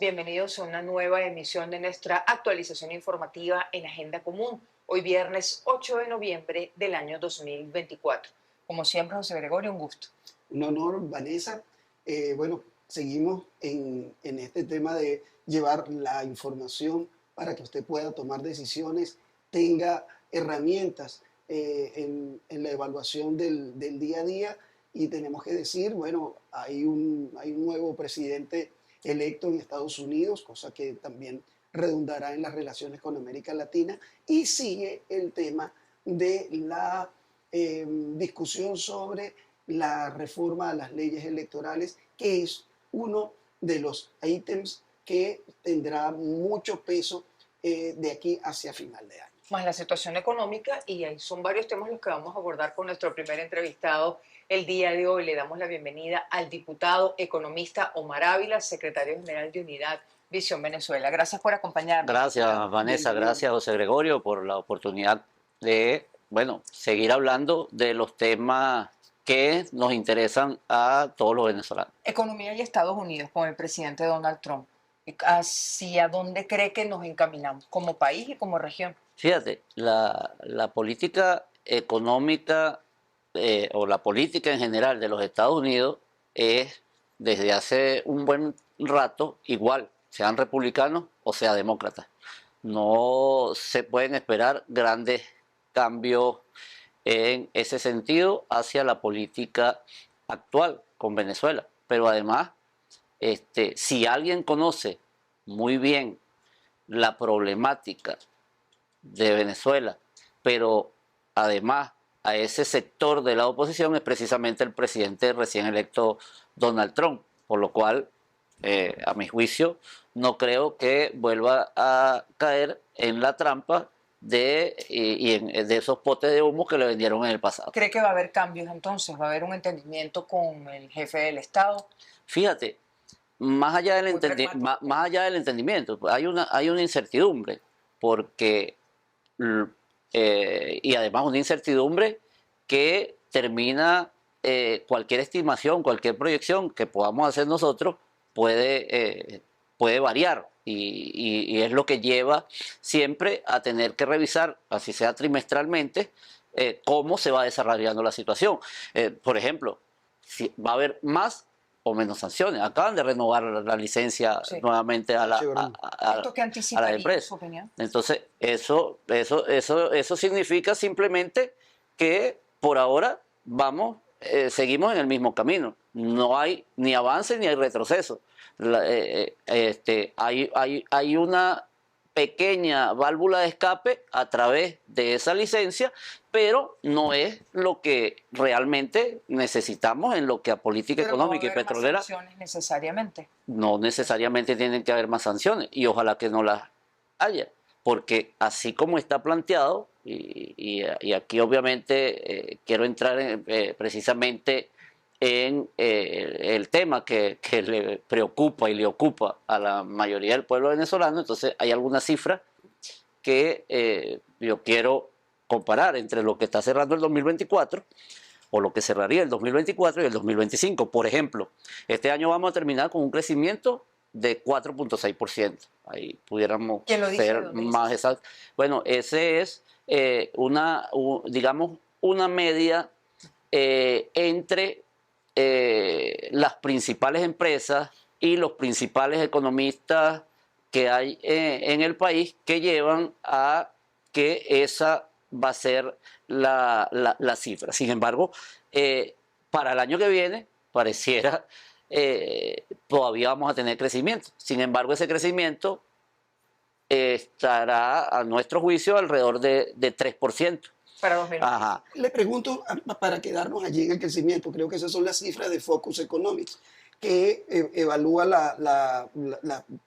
Bienvenidos a una nueva emisión de nuestra actualización informativa en Agenda Común. Hoy viernes 8 de noviembre del año 2024. Como siempre, José Gregorio, un gusto. Un honor, Vanessa. Seguimos en este tema de llevar la información para que usted pueda tomar decisiones, tenga herramientas en la evaluación del día a día. Y tenemos que decir, bueno, hay un nuevo presidente electo en Estados Unidos, cosa que también redundará en las relaciones con América Latina, y sigue el tema de la discusión sobre la reforma a las leyes electorales, que es uno de los ítems que tendrá mucho peso de aquí hacia final de año. Más la situación económica, y ahí son varios temas los que vamos a abordar con nuestro primer entrevistado el día de hoy. Le damos la bienvenida al diputado economista Omar Ávila, secretario general de Unidad Visión Venezuela. Gracias por acompañarnos. Gracias, Vanessa. Gracias, José Gregorio, por la oportunidad de, seguir hablando de los temas que nos interesan a todos los venezolanos. Economía y Estados Unidos con el presidente Donald Trump. ¿Hacia dónde cree que nos encaminamos como país y como región? Fíjate, la política económica o la política en general de los Estados Unidos es desde hace un buen rato igual, sean republicanos o sean demócratas. No se pueden esperar grandes cambios en ese sentido hacia la política actual con Venezuela. Pero además, si alguien conoce muy bien la problemática de Venezuela, pero además a ese sector de la oposición, es precisamente el presidente recién electo Donald Trump, por lo cual, a mi juicio, no creo que vuelva a caer en la trampa de esos potes de humo que le vendieron en el pasado. ¿Cree que va a haber cambios entonces? ¿Va a haber un entendimiento con el jefe del Estado? Fíjate, más allá del entendimiento, hay una incertidumbre, porque y además una incertidumbre que termina cualquier estimación, cualquier proyección que podamos hacer nosotros puede variar, y es lo que lleva siempre a tener que revisar, así sea trimestralmente, cómo se va desarrollando la situación. Por ejemplo, si va a haber más o menos sanciones. Acaban de renovar la licencia nuevamente a la empresa. Su opinión? Entonces, eso significa simplemente que por ahora seguimos en el mismo camino. No hay ni avance ni hay retroceso. Hay una pequeña válvula de escape a través de esa licencia, pero no es lo que realmente necesitamos en lo que a política económica y petrolera. Más sanciones necesariamente. No necesariamente tienen que haber más sanciones, y ojalá que no las haya, porque así como está planteado, y aquí obviamente quiero entrar precisamente en el tema que le preocupa y le ocupa a la mayoría del pueblo venezolano. Entonces hay algunas cifras que yo quiero comparar entre lo que está cerrando el 2024 o lo que cerraría el 2024 y el 2025. Por ejemplo, este año vamos a terminar con un crecimiento de 4.6%. Ahí pudiéramos ser más exactos. Bueno, ese es digamos, una media entre las principales empresas y los principales economistas que hay en el país, que llevan a que esa va a ser la cifra. Sin embargo, para el año que viene pareciera todavía vamos a tener crecimiento. Sin embargo, ese crecimiento estará, a nuestro juicio, alrededor de 3%. Para 2020. Ajá. Le pregunto, para quedarnos allí en el crecimiento, creo que esas son las cifras de Focus Economics, que evalúa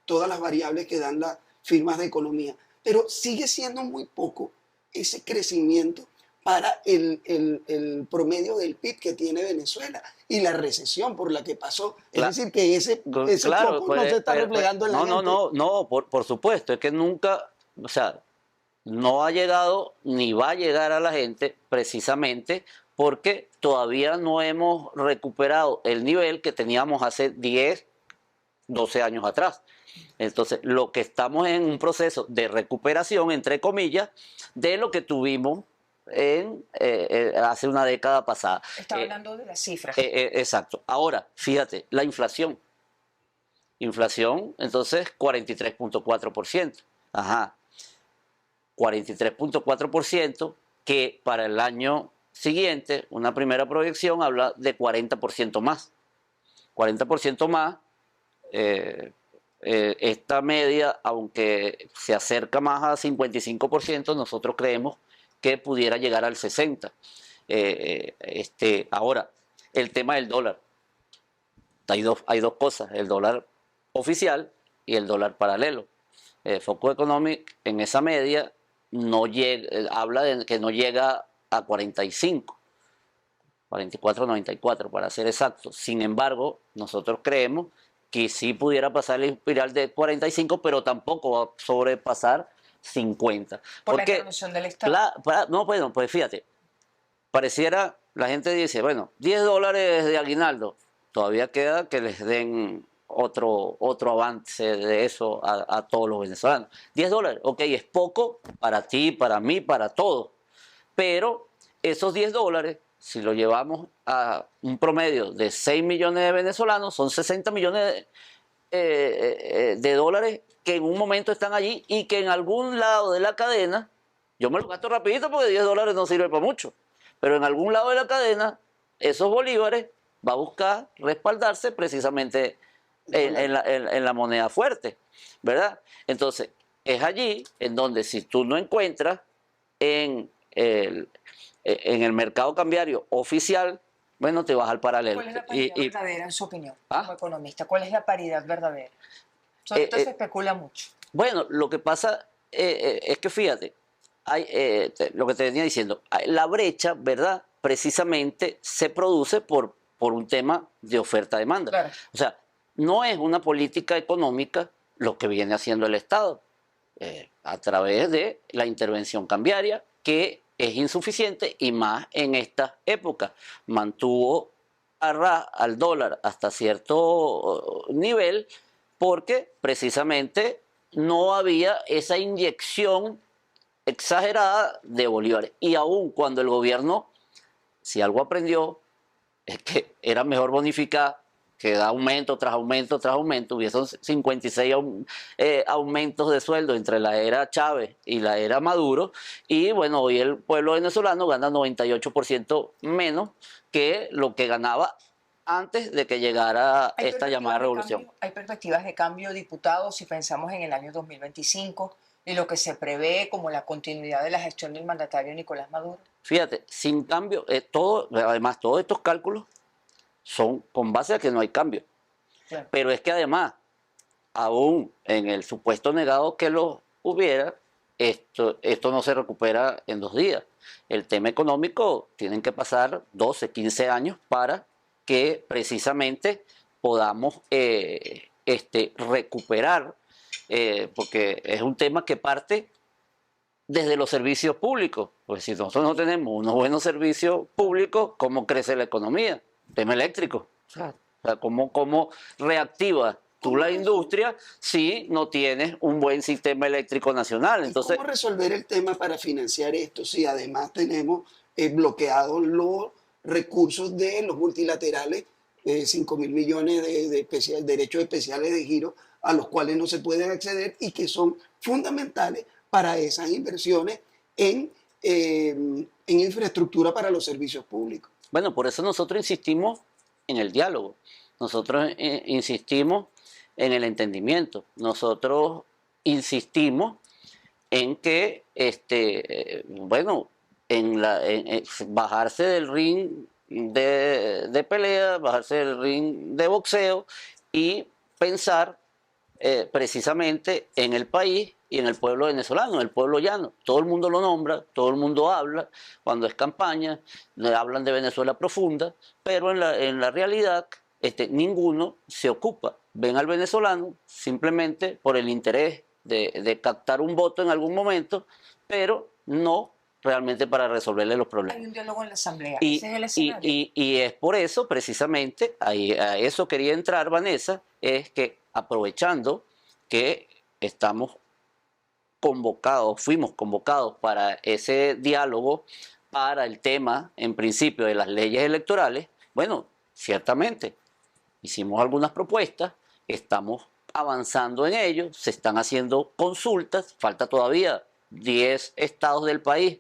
todas las variables que dan las firmas de economía, pero sigue siendo muy poco ese crecimiento para el promedio del PIB que tiene Venezuela y la recesión por la que pasó. Claro. Es decir, que ese Claro, foco no se está reflejando en la gente. No, por supuesto, es que nunca, o sea, no ha llegado ni va a llegar a la gente precisamente porque todavía no hemos recuperado el nivel que teníamos hace 10, 12 años atrás. Entonces, lo que estamos en un proceso de recuperación, entre comillas, de lo que tuvimos hace una década pasada. Está hablando de las cifras. Exacto. Ahora, fíjate, la inflación. Inflación, entonces, 43.4%. Ajá. 43.4%, que para el año siguiente, una primera proyección habla de 40% más. 40% más. Esta media, aunque se acerca más a 55%, nosotros creemos que pudiera llegar al 60%. Ahora, el tema del dólar. Hay dos cosas, el dólar oficial y el dólar paralelo. Focus Economics en esa media no llega, habla de que no llega a 45, 44.94 para ser exacto. Sin embargo, nosotros creemos que sí pudiera pasar el espiral de 45, pero tampoco va a sobrepasar 50. Por Porque, la intervención del Estado. no, bueno, pues fíjate, pareciera, la gente dice, bueno, $10 de aguinaldo, todavía queda que les den otro avance de eso a todos los venezolanos. $10, ok, es poco para ti, para mí, para todos, pero esos $10, si lo llevamos a un promedio de 6 millones de venezolanos, son 60 millones de dólares que en un momento están allí y que en algún lado de la cadena, yo me lo gasto rapidito porque $10 no sirve para mucho, pero en algún lado de la cadena, esos bolívares va a buscar respaldarse precisamente en la moneda fuerte, ¿verdad? Entonces, es allí en donde si tú no encuentras en el mercado cambiario oficial, bueno, te vas al paralelo. ¿Cuál es la paridad verdadera, en su opinión, como ¿Ah? economista? ¿Cuál es la paridad verdadera? Sobre esto se especula mucho. Bueno, lo que pasa es que fíjate, lo que te venía diciendo, la brecha, ¿verdad? Precisamente se produce por un tema de oferta-demanda. Claro. O sea, no es una política económica lo que viene haciendo el Estado a través de la intervención cambiaria, que es insuficiente y más en esta época. Mantuvo al dólar hasta cierto nivel porque precisamente no había esa inyección exagerada de bolívares. Y aún cuando el gobierno, si algo aprendió, es que era mejor bonificar que da aumento tras aumento tras aumento. Hubieron 56 aumentos de sueldo entre la era Chávez y la era Maduro. Y bueno, hoy el pueblo venezolano gana 98% menos que lo que ganaba antes de que llegara esta llamada revolución. ¿Hay perspectivas de cambio, diputados, si pensamos en el año 2025 y lo que se prevé como la continuidad de la gestión del mandatario Nicolás Maduro? Fíjate, sin cambio, además todos estos cálculos son con base a que no hay cambio. Claro. Pero es que además, aún en el supuesto negado que lo hubiera, esto no se recupera en 2 días. El tema económico tienen que pasar 12, 15 años para que precisamente podamos recuperar, porque es un tema que parte desde los servicios públicos. Pues si nosotros no tenemos unos buenos servicios públicos, ¿cómo crece la economía? Tema eléctrico. O sea, ¿cómo reactivas tú la industria si no tienes un buen sistema eléctrico nacional? Entonces, ¿cómo resolver el tema para financiar esto si además tenemos bloqueados los recursos de los multilaterales, 5.000 millones de derechos especiales de giro a los cuales no se pueden acceder y que son fundamentales para esas inversiones en infraestructura para los servicios públicos? bueno, por eso nosotros insistimos en el diálogo, nosotros insistimos en el entendimiento, nosotros insistimos en que, bueno, en bajarse del ring de pelea, bajarse del ring de boxeo y pensar precisamente en el país y en el pueblo venezolano, el pueblo llano. Todo el mundo lo nombra, todo el mundo habla, cuando es campaña, hablan de Venezuela profunda, pero en la realidad ninguno se ocupa. Ven al venezolano simplemente por el interés de captar un voto en algún momento, pero no realmente para resolverle los problemas. Hay un diálogo en la Asamblea, Y, ese es el escenario. y es por eso, precisamente, a eso quería entrar, Vanessa, es que aprovechando que estamos convocados, fuimos convocados para ese diálogo, para el tema, en principio, de las leyes electorales. Bueno, ciertamente, hicimos algunas propuestas, estamos avanzando en ello, se están haciendo consultas, falta todavía 10 estados del país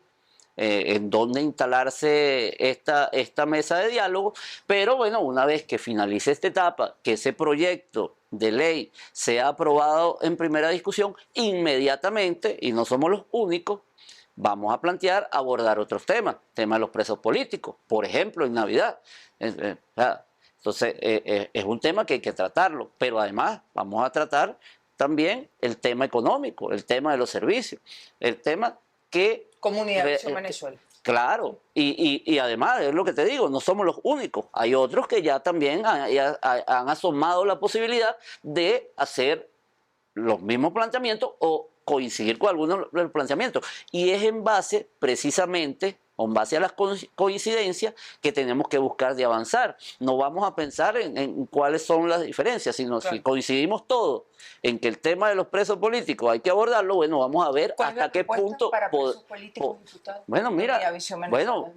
en donde instalarse esta mesa de diálogo, pero bueno, una vez que finalice esta etapa, que ese proyecto de ley sea aprobado en primera discusión, inmediatamente, y no somos los únicos, vamos a plantear abordar otros temas, tema de los presos políticos, por ejemplo, en Navidad. Entonces, es un tema que hay que tratarlo, pero además vamos a tratar también el tema económico, el tema de los servicios, el tema que... Comunidad de Venezuela. Claro, y además, es lo que te digo, no somos los únicos. Hay otros que ya también han asomado la posibilidad de hacer los mismos planteamientos o coincidir con algunos de los planteamientos. Y es en base, precisamente, en base a las coincidencias que tenemos que buscar de avanzar. No vamos a pensar en cuáles son las diferencias, sino si coincidimos todos en que el tema de los presos políticos hay que abordarlo, bueno, vamos a ver hasta qué punto... para presos políticos, diputados? Bueno, mira, bueno,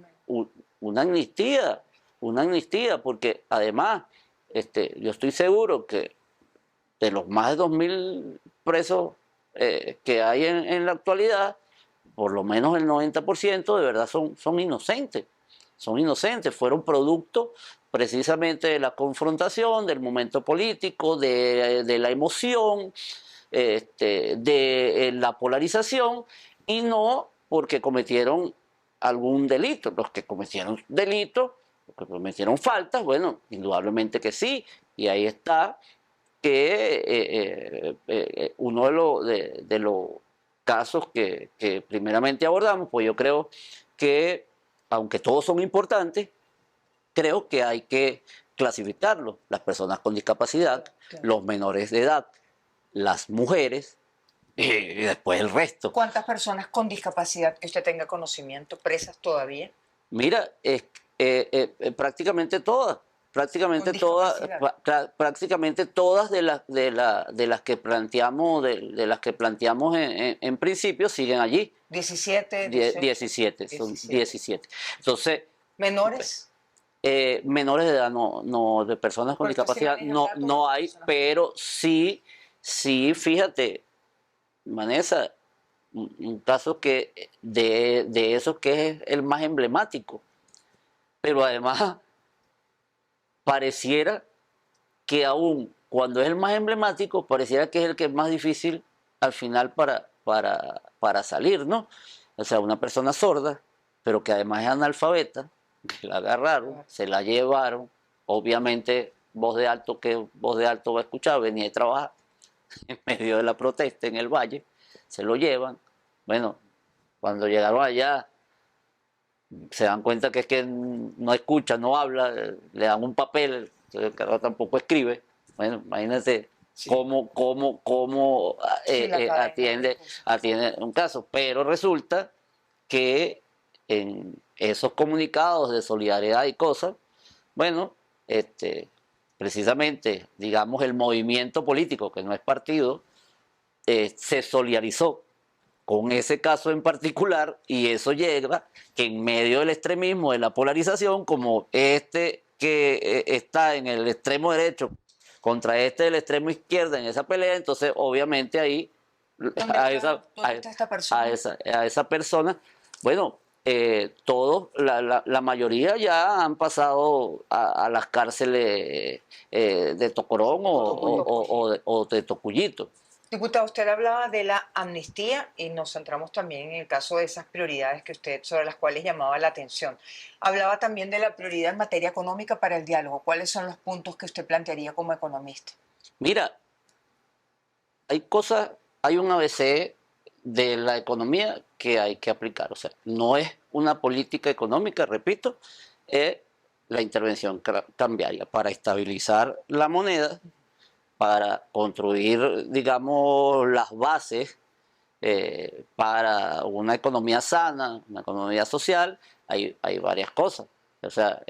una amnistía, porque además yo estoy seguro que de los más de 2.000 presos que hay en la actualidad, por lo menos el 90% de verdad son inocentes. Son inocentes, fueron producto precisamente de la confrontación, del momento político, de la emoción, de la polarización, y no porque cometieron algún delito. Los que cometieron delitos, los que cometieron faltas, bueno, indudablemente que sí, y ahí está que uno de los casos que primeramente abordamos, pues yo creo que, aunque todos son importantes, creo que hay que clasificarlos: las personas con discapacidad, los menores de edad, las mujeres y después el resto. ¿Cuántas personas con discapacidad que usted tenga conocimiento presas todavía? Mira, prácticamente todas. Prácticamente todas de las que planteamos en principio siguen allí. 17, 17, son 17. Entonces, menores menores de edad no, de personas con discapacidad no hay, pero sí, fíjate, Vanessa, un caso que de esos que es el más emblemático, pero además pareciera que aún cuando es el más emblemático, pareciera que es el que es más difícil al final para salir, ¿no? O sea, una persona sorda, pero que además es analfabeta, que la agarraron, se la llevaron, obviamente voz de alto va a escuchar, venía de trabajar en medio de la protesta en el valle, se lo llevan. Bueno, cuando llegaron allá, se dan cuenta que es que no escucha, no habla, le dan un papel, el carro tampoco escribe. Bueno, imagínense cómo atiende un caso. Pero resulta que en esos comunicados de solidaridad y cosas, bueno, precisamente, digamos, el movimiento político, que no es partido, se solidarizó con ese caso en particular, y eso lleva que en medio del extremismo, de la polarización, como que está en el extremo derecho contra del extremo izquierda en esa pelea, entonces obviamente ahí a esa persona, bueno, todos, la mayoría ya han pasado a las cárceles de Tocorón o de Tocuyito. Diputado, usted hablaba de la amnistía y nos centramos también en el caso de esas prioridades que usted, sobre las cuales llamaba la atención. Hablaba también de la prioridad en materia económica para el diálogo. ¿Cuáles son los puntos que usted plantearía como economista? Mira, hay un ABC de la economía que hay que aplicar. O sea, no es una política económica, repito, es la intervención cambiaria para estabilizar la moneda, para construir, digamos, las bases para una economía sana, una economía social. Hay varias cosas. O sea,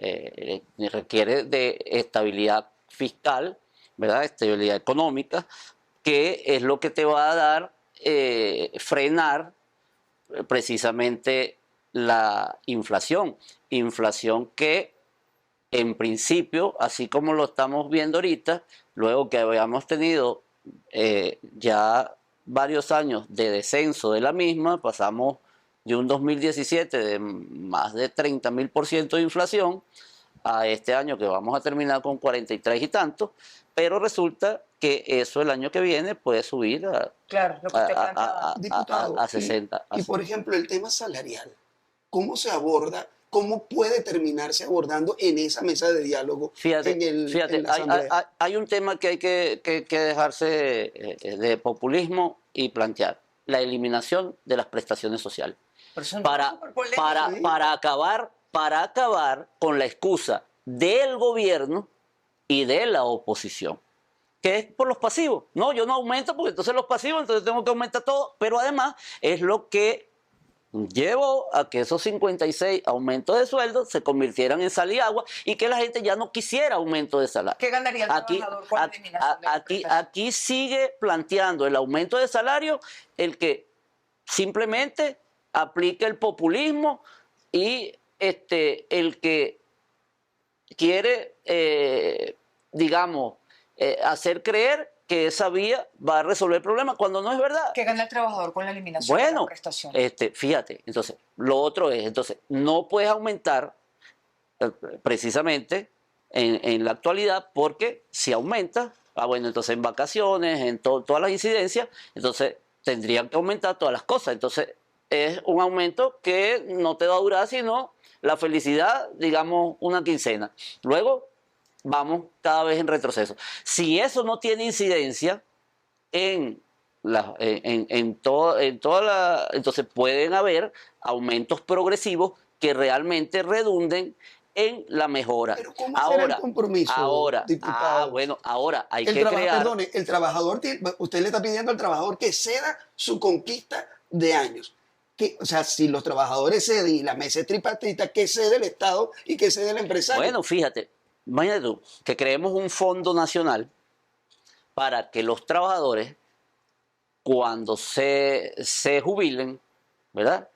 requiere de estabilidad fiscal, ¿verdad? Estabilidad económica, que es lo que te va a dar frenar precisamente la inflación. Inflación que en principio, así como lo estamos viendo ahorita, luego que habíamos tenido ya varios años de descenso de la misma, pasamos de un 2017 de más de 30.000% de inflación a este año que vamos a terminar con 43 y tantos, pero resulta que eso el año que viene puede subir Claro, lo que usted planteaba. Diputado, a 60. y por ejemplo, el tema salarial, ¿cómo se aborda? ¿Cómo puede terminarse abordando en esa mesa de diálogo Fíjate, en la Asamblea? hay un tema que hay que dejarse de populismo y plantear: la eliminación de las prestaciones sociales. Pero es un tema Para, súper polémico. para acabar con la excusa del gobierno y de la oposición, que es por los pasivos. No, yo no aumento porque entonces los pasivos, entonces tengo que aumentar todo, pero además es lo que llevó a que esos 56 aumentos de sueldo se convirtieran en sal y agua y que la gente ya no quisiera aumento de salario. ¿Qué ganaría el trabajador con la eliminación de las prestaciones? Aquí sigue planteando el aumento de salario el que simplemente aplica el populismo y el que quiere, digamos, hacer creer que esa vía va a resolver el problema cuando no es verdad. ¿Qué gana el trabajador con la eliminación de las prestaciones? Fíjate, entonces, lo otro es, entonces, no puedes aumentar precisamente en la actualidad, porque si aumenta, bueno, entonces en vacaciones, en todas las incidencias, entonces tendrían que aumentar todas las cosas. Entonces, es un aumento que no te va a durar sino la felicidad, digamos, una quincena. Luego, vamos cada vez en retroceso. Si eso no tiene incidencia en toda la... Entonces pueden haber aumentos progresivos que realmente redunden en la mejora. Pero ¿cómo será el compromiso, diputado? Bueno, ahora hay que crear... Perdone, el trabajador, usted le está pidiendo al trabajador que ceda su conquista de años. O sea, si los trabajadores ceden y la mesa es tripartita, ¿qué cede el Estado y qué cede el empresario? Bueno, fíjate, imagínate tú, que creemos un fondo nacional para que los trabajadores, cuando se jubilen, ¿verdad?,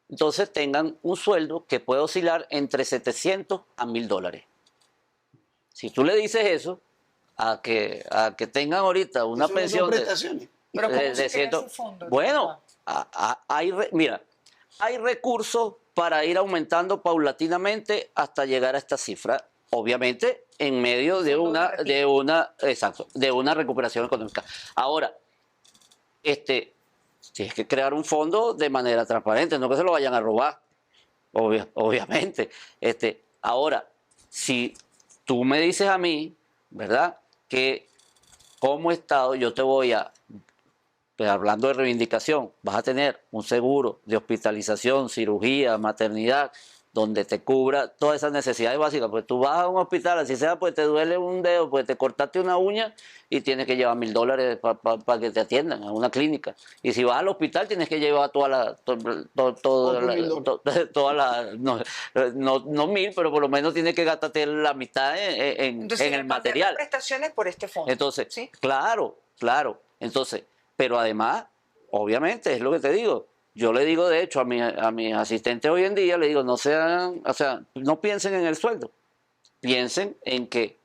entonces tengan un sueldo que puede oscilar entre 700 a $1.000. Si tú le dices eso, a que tengan ahorita una Eso pensión no son prestaciones. ¿Pero cómo de se crea 100, ese fondo? bueno, mira, hay recursos para ir aumentando paulatinamente hasta llegar a esta cifra, obviamente en medio de una recuperación económica. Ahora, tienes que crear un fondo de manera transparente, no que se lo vayan a robar, obviamente. Ahora, si tú me dices a mí, ¿verdad?, que como Estado yo te voy a, pues, hablando de reivindicación, vas a tener un seguro de hospitalización, cirugía, maternidad, donde te cubra todas esas necesidades básicas. Pues tú vas a un hospital, así sea, pues te duele un dedo, pues te cortaste una uña y tienes que llevar $1.000 para que te atiendan a una clínica. Y si vas al hospital tienes que llevar toda la, no 1.000, pero por lo menos tienes que gastarte la mitad en el material. Prestaciones por este fondo. Entonces, ¿sí? claro. Entonces, pero además, obviamente, es lo que te digo. Yo le digo, de hecho, a mis asistentes hoy en día, le digo, no piensen en el sueldo, piensen en que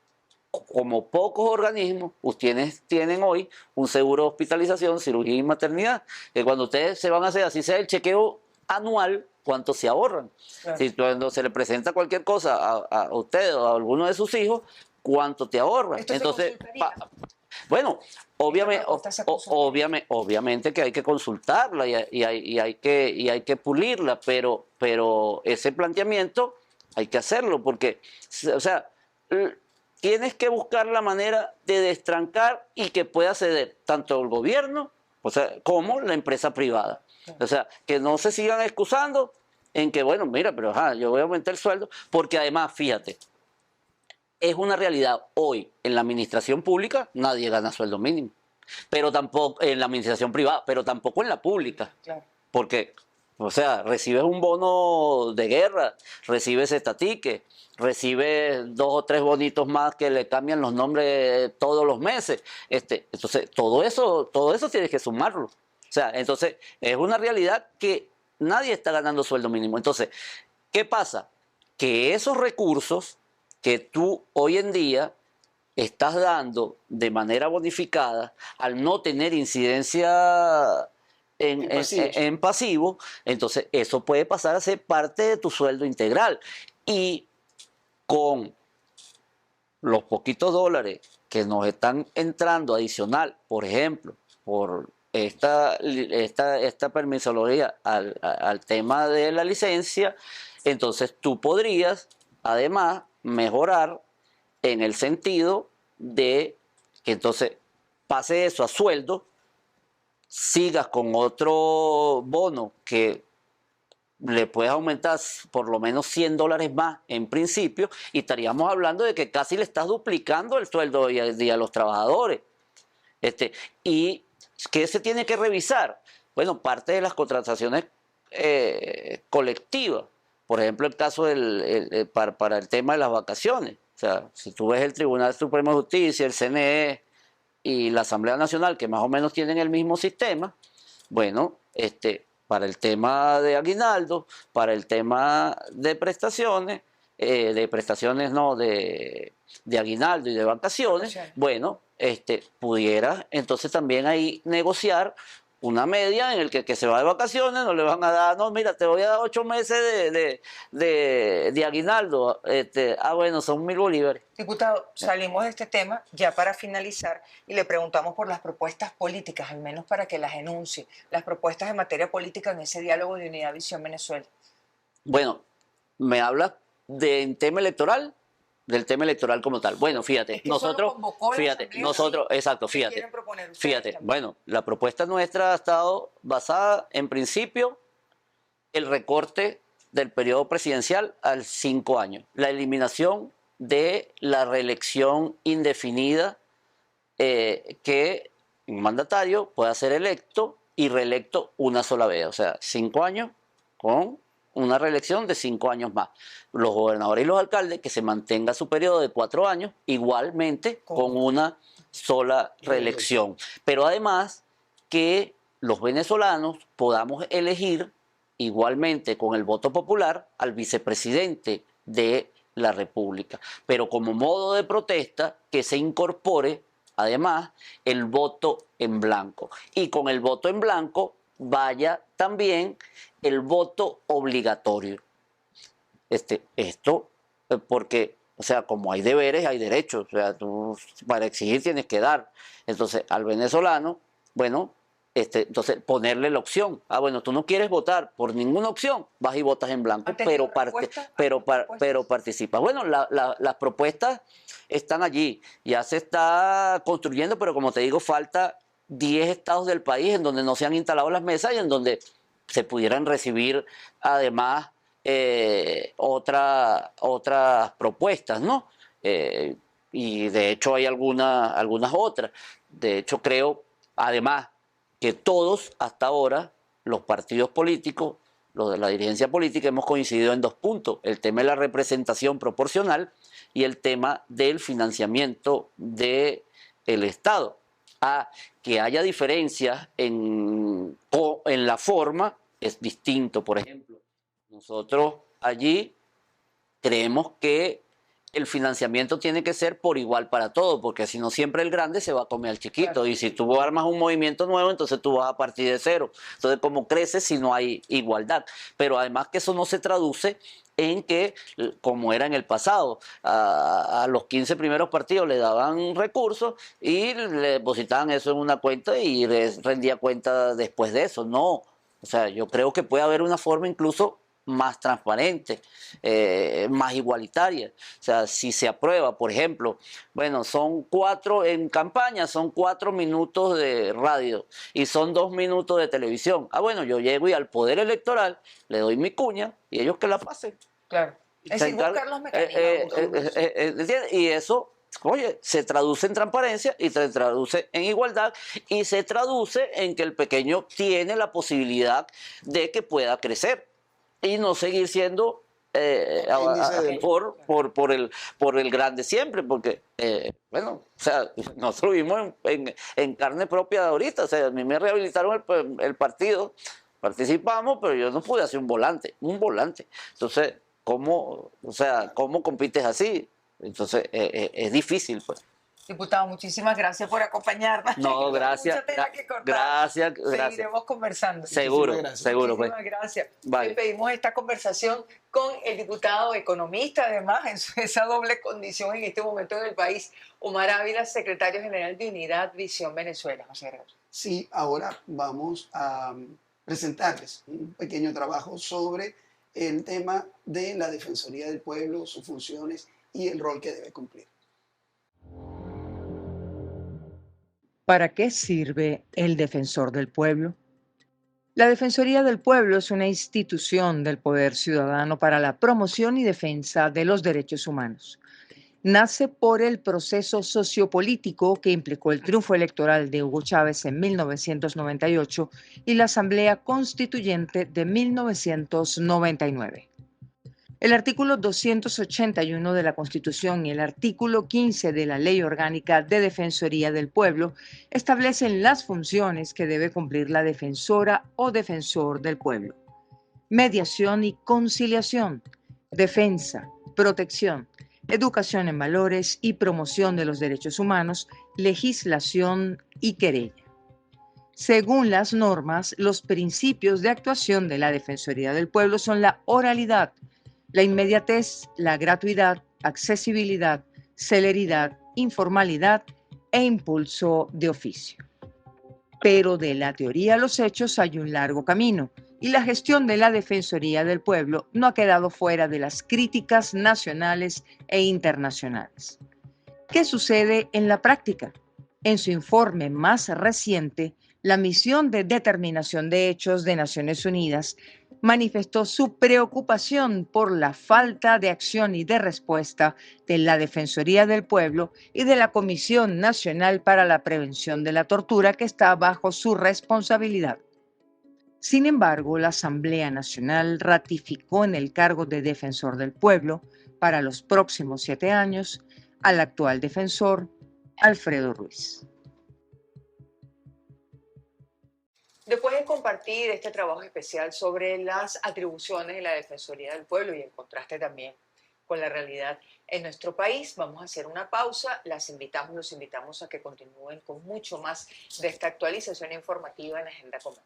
como pocos organismos, ustedes tienen hoy un seguro de hospitalización, cirugía y maternidad, que cuando ustedes se van a hacer, así sea el chequeo anual, ¿cuánto se ahorran? Claro. Si cuando se le presenta cualquier cosa a usted o a alguno de sus hijos, ¿cuánto te ahorran? Entonces, bueno, obviamente que hay que consultarla y hay que pulirla, pero ese planteamiento hay que hacerlo porque, o sea, tienes que buscar la manera de destrancar y que pueda ceder tanto el gobierno, o sea, como la empresa privada. O sea, que no se sigan excusando en que, bueno, mira, pero yo voy a aumentar el sueldo, porque además, fíjate, es una realidad hoy en la administración pública, nadie gana sueldo mínimo, pero tampoco en la administración privada, pero tampoco en la pública. Claro. Porque O sea, recibes un bono de guerra, recibes estatique, recibes 2 o 3 bonitos más que le cambian los nombres todos los meses. Entonces, todo eso tienes que sumarlo. O sea, entonces, es una realidad que nadie está ganando sueldo mínimo. Entonces, ¿qué pasa? Que esos recursos que tú hoy en día estás dando de manera bonificada, al no tener incidencia en pasivo, entonces eso puede pasar a ser parte de tu sueldo integral. Y con los poquitos dólares que nos están entrando adicional, por ejemplo, por esta permisología al tema de la licencia, entonces tú podrías además mejorar en el sentido de que entonces pase eso a sueldo, sigas con otro bono que le puedes aumentar por lo menos $100 más en principio, y estaríamos hablando de que casi le estás duplicando el sueldo hoy al día a los trabajadores. ¿Y qué se tiene que revisar? Bueno, parte de las contrataciones colectivas. Por ejemplo, el caso para el tema de las vacaciones. O sea, si tú ves el Tribunal Supremo de Justicia, el CNE y la Asamblea Nacional, que más o menos tienen el mismo sistema, bueno, para el tema de aguinaldo, para el tema de prestaciones no, de aguinaldo y de vacaciones, bueno, pudieras entonces también ahí negociar una media en el que se va de vacaciones, no le van a dar, no, mira, te voy a dar 8 meses de aguinaldo. Bueno, son 1.000 bolívares. Diputado, salimos de este tema ya para finalizar y le preguntamos por las propuestas políticas, al menos para que las enuncie, las propuestas en materia política en ese diálogo de Unidad Visión Venezuela. Bueno, me hablas del tema electoral como tal. Bueno, fíjate, fíjate, bueno, la propuesta nuestra ha estado basada en principio el recorte del periodo presidencial a 5 años, la eliminación de la reelección indefinida, que un mandatario pueda ser electo y reelecto una sola vez, o sea, 5 años con una reelección de 5 años más. Los gobernadores y los alcaldes, que se mantenga su periodo de 4 años, igualmente con una sola reelección. Pero además que los venezolanos podamos elegir igualmente con el voto popular al vicepresidente de la República. Pero como modo de protesta, que se incorpore además el voto en blanco. Y con el voto en blanco vaya también el voto obligatorio. Porque, o sea, como hay deberes, hay derechos. O sea, tú para exigir tienes que dar. Entonces, al venezolano, bueno, entonces ponerle la opción. Bueno, tú no quieres votar por ninguna opción, vas y votas en blanco, pero participas. Bueno, las propuestas están allí, ya se está construyendo, pero como te digo, falta 10 estados del país en donde no se han instalado las mesas y en donde se pudieran recibir además otras propuestas, ¿no? Y de hecho hay algunas otras. De hecho creo, además, que todos hasta ahora, los partidos políticos, los de la dirigencia política, hemos coincidido en 2 puntos: el tema de la representación proporcional y el tema del financiamiento del Estado. Que haya diferencias en la forma es distinto. Por ejemplo, nosotros allí creemos que el financiamiento tiene que ser por igual para todos, porque si no siempre el grande se va a comer al chiquito. Claro. Y si tú armas un movimiento nuevo, entonces tú vas a partir de cero. Entonces, ¿cómo creces si no hay igualdad? Pero además que eso no se traduce en que, como era en el pasado, a los 15 primeros partidos le daban recursos y le depositaban eso en una cuenta y les rendía cuenta después de eso. No, o sea, yo creo que puede haber una forma incluso más transparente, más igualitaria. O sea, si se aprueba, por ejemplo, bueno, son 4 en campaña, son 4 minutos de radio y son 2 minutos de televisión. Bueno, yo llego y al poder electoral le doy mi cuña y ellos que la pasen. Claro. Es decir, buscar los mecanismos. Y eso oye, se traduce en transparencia y se traduce en igualdad y se traduce en que el pequeño tiene la posibilidad de que pueda crecer y no seguir siendo Índice del- por el grande siempre, porque, bueno, o sea, nosotros vimos en carne propia ahorita, o sea, a mí me rehabilitaron el partido, participamos, pero yo no pude hacer un volante. Entonces, ¿cómo, o sea, cómo compites así? Entonces, es difícil, pues. Diputado, muchísimas gracias por acompañarnos. No, Tengo gracias, mucha tela que cortar. gracias. Seguiremos conversando. Seguro, gracias. seguro, pues. Muchísimas gracias. Vale. Despedimos esta conversación con el diputado economista, además, en esa doble condición en este momento en el país, Omar Ávila, secretario general de Unidad Visión Venezuela. José Gregorio. Sí, ahora vamos a presentarles un pequeño trabajo sobre el tema de la Defensoría del Pueblo, sus funciones y el rol que debe cumplir. ¿Para qué sirve el defensor del pueblo? La Defensoría del Pueblo es una institución del poder ciudadano para la promoción y defensa de los derechos humanos. Nace por el proceso sociopolítico que implicó el triunfo electoral de Hugo Chávez en 1998 y la Asamblea Constituyente de 1999. El artículo 281 de la Constitución y el artículo 15 de la Ley Orgánica de Defensoría del Pueblo establecen las funciones que debe cumplir la defensora o defensor del pueblo: mediación y conciliación, defensa, protección, educación en valores y promoción de los derechos humanos, legislación y querella. Según las normas, los principios de actuación de la Defensoría del Pueblo son la oralidad, la inmediatez, la gratuidad, accesibilidad, celeridad, informalidad e impulso de oficio. Pero de la teoría a los hechos hay un largo camino y la gestión de la Defensoría del Pueblo no ha quedado fuera de las críticas nacionales e internacionales. ¿Qué sucede en la práctica? En su informe más reciente, la Misión de Determinación de Hechos de Naciones Unidas manifestó su preocupación por la falta de acción y de respuesta de la Defensoría del Pueblo y de la Comisión Nacional para la Prevención de la Tortura, que está bajo su responsabilidad. Sin embargo, la Asamblea Nacional ratificó en el cargo de Defensor del Pueblo para los próximos 7 años al actual defensor, Alfredo Ruiz. Después de compartir este trabajo especial sobre las atribuciones de la Defensoría del Pueblo y el contraste también con la realidad en nuestro país, vamos a hacer una pausa. Los invitamos a que continúen con mucho más de esta actualización informativa en Agenda Común.